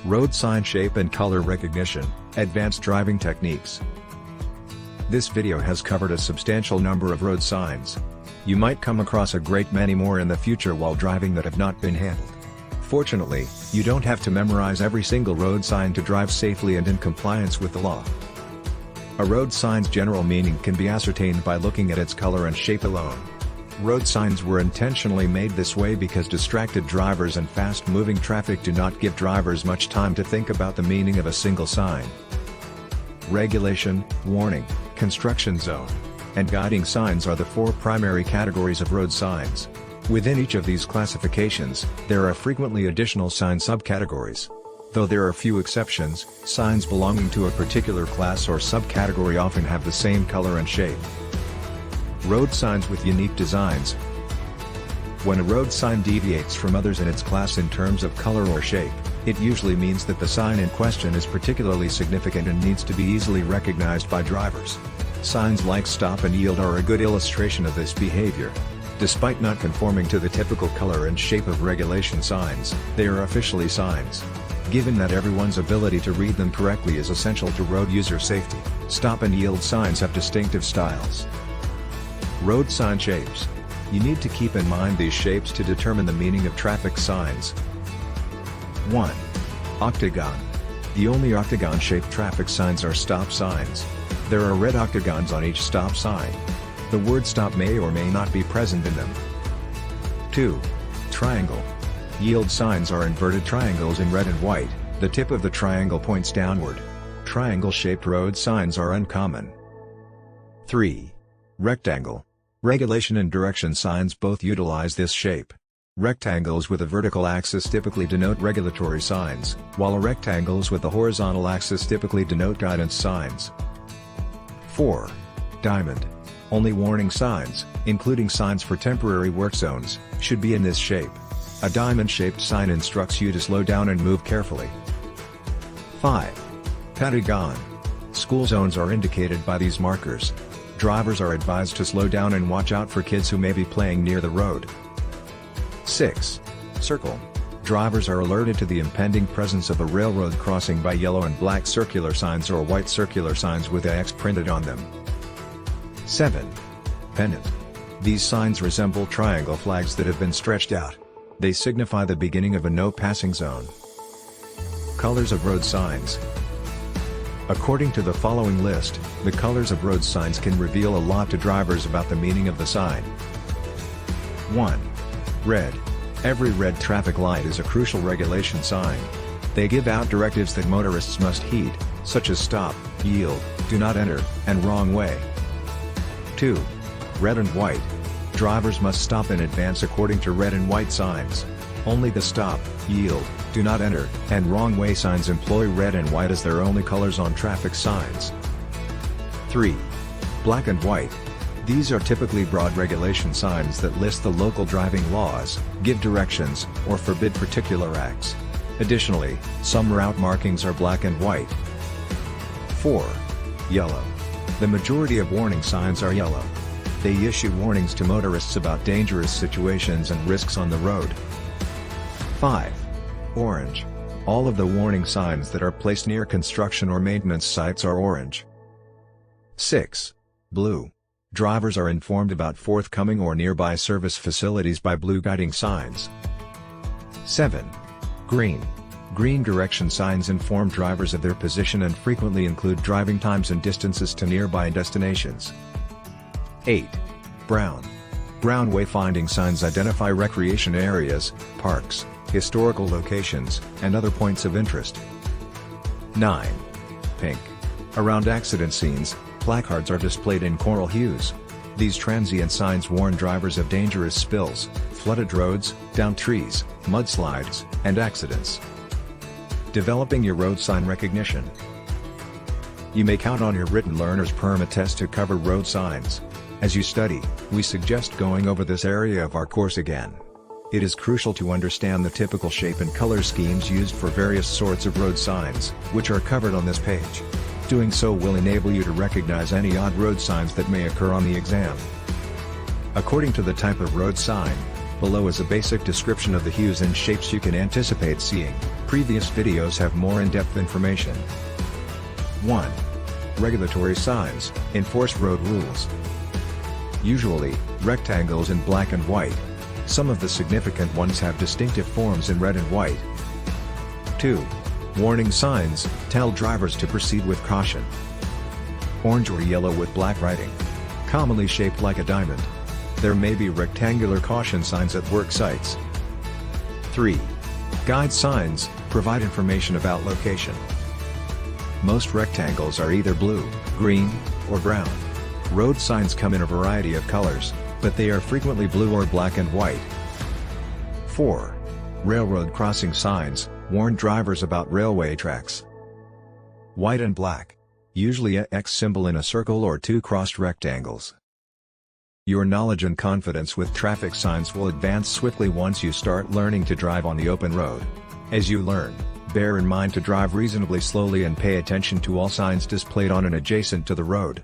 Road sign shape and color recognition, advanced driving techniques. This video has covered a substantial number of road signs. You might come across a great many more in the future while driving that have not been handled. Fortunately, you don't have to memorize every single road sign to drive safely and in compliance with the law. A road sign's general meaning can be ascertained by looking at its color and shape alone. Road signs were intentionally made this way because distracted drivers and fast-moving traffic do not give drivers much time to think about the meaning of a single sign. Regulation, warning, construction zone, and guiding signs are the four primary categories of road signs. Within each of these classifications, there are frequently additional sign subcategories. Though there are few exceptions, signs belonging to a particular class or subcategory often have the same color and shape. Road signs with unique designs. When a road sign deviates from others in its class in terms of color or shape, it usually means that the sign in question is particularly significant and needs to be easily recognized by drivers. Signs like stop and yield are a good illustration of this behavior. Despite not conforming to the typical color and shape of regulation signs, they are officially signs. Given that everyone's ability to read them correctly is essential to road user safety, stop and yield signs have distinctive styles. Road sign shapes. You need to keep in mind these shapes to determine the meaning of traffic signs. 1. Octagon. The only octagon-shaped traffic signs are stop signs. There are red octagons on each stop sign. The word stop may or may not be present in them. 2. Triangle. Yield signs are inverted triangles in red and white, the tip of the triangle points downward. Triangle-shaped road signs are uncommon. 3. Rectangle. Regulation and direction signs both utilize this shape. Rectangles with a vertical axis typically denote regulatory signs, while rectangles with a horizontal axis typically denote guidance signs. 4. Diamond. Only warning signs, including signs for temporary work zones, should be in this shape. A diamond-shaped sign instructs you to slow down and move carefully. 5. Pentagon. School zones are indicated by these markers. Drivers are advised to slow down and watch out for kids who may be playing near the road. 6. Circle. Drivers are alerted to the impending presence of a railroad crossing by yellow and black circular signs or white circular signs with X printed on them. 7. Pennant. These signs resemble triangle flags that have been stretched out. They signify the beginning of a no-passing zone. Colors of road signs. According to the following list, the colors of road signs can reveal a lot to drivers about the meaning of the sign. 1. Red. Every red traffic light is a crucial regulation sign. They give out directives that motorists must heed, such as stop, yield, do not enter, and wrong way. 2. Red and white. Drivers must stop in advance according to red and white signs. Only the stop, yield, do not enter, and wrong way signs employ red and white as their only colors on traffic signs. 3. Black and white. These are typically broad regulation signs that list the local driving laws, give directions, or forbid particular acts. Additionally, some route markings are black and white. 4. Yellow. The majority of warning signs are yellow. They issue warnings to motorists about dangerous situations and risks on the road. 5. Orange. All of the warning signs that are placed near construction or maintenance sites are orange. 6. Blue. Drivers are informed about forthcoming or nearby service facilities by blue guiding signs. 7. Green. Green direction signs inform drivers of their position and frequently include driving times and distances to nearby destinations. 8. Brown. Brown wayfinding signs identify recreation areas, parks, historical locations, and other points of interest. 9. Pink. Around accident scenes, placards are displayed in coral hues. These transient signs warn drivers of dangerous spills, flooded roads, downed trees, mudslides, and accidents. Developing your road sign recognition. You may count on your written learner's permit test to cover road signs. As you study, we suggest going over this area of our course again. It is crucial to understand the typical shape and color schemes used for various sorts of road signs, which are covered on this page. Doing so will enable you to recognize any odd road signs that may occur on the exam. According to the type of road sign, below is a basic description of the hues and shapes you can anticipate seeing. Previous videos have more in-depth information. 1. Regulatory signs, enforce road rules. Usually, rectangles in black and white. Some of the significant ones have distinctive forms in red and white. 2. Warning signs, tell drivers to proceed with caution. Orange or yellow with black writing. Commonly shaped like a diamond. There may be rectangular caution signs at work sites. 3. Guide signs, provide information about location. Most rectangles are either blue, green, or brown. Road signs come in a variety of colors, but they are frequently blue or black and white. 4. Railroad crossing signs, warn drivers about railway tracks. White and black. Usually a X symbol in a circle or two crossed rectangles. Your knowledge and confidence with traffic signs will advance swiftly once you start learning to drive on the open road. As you learn, bear in mind to drive reasonably slowly and pay attention to all signs displayed on and adjacent to the road.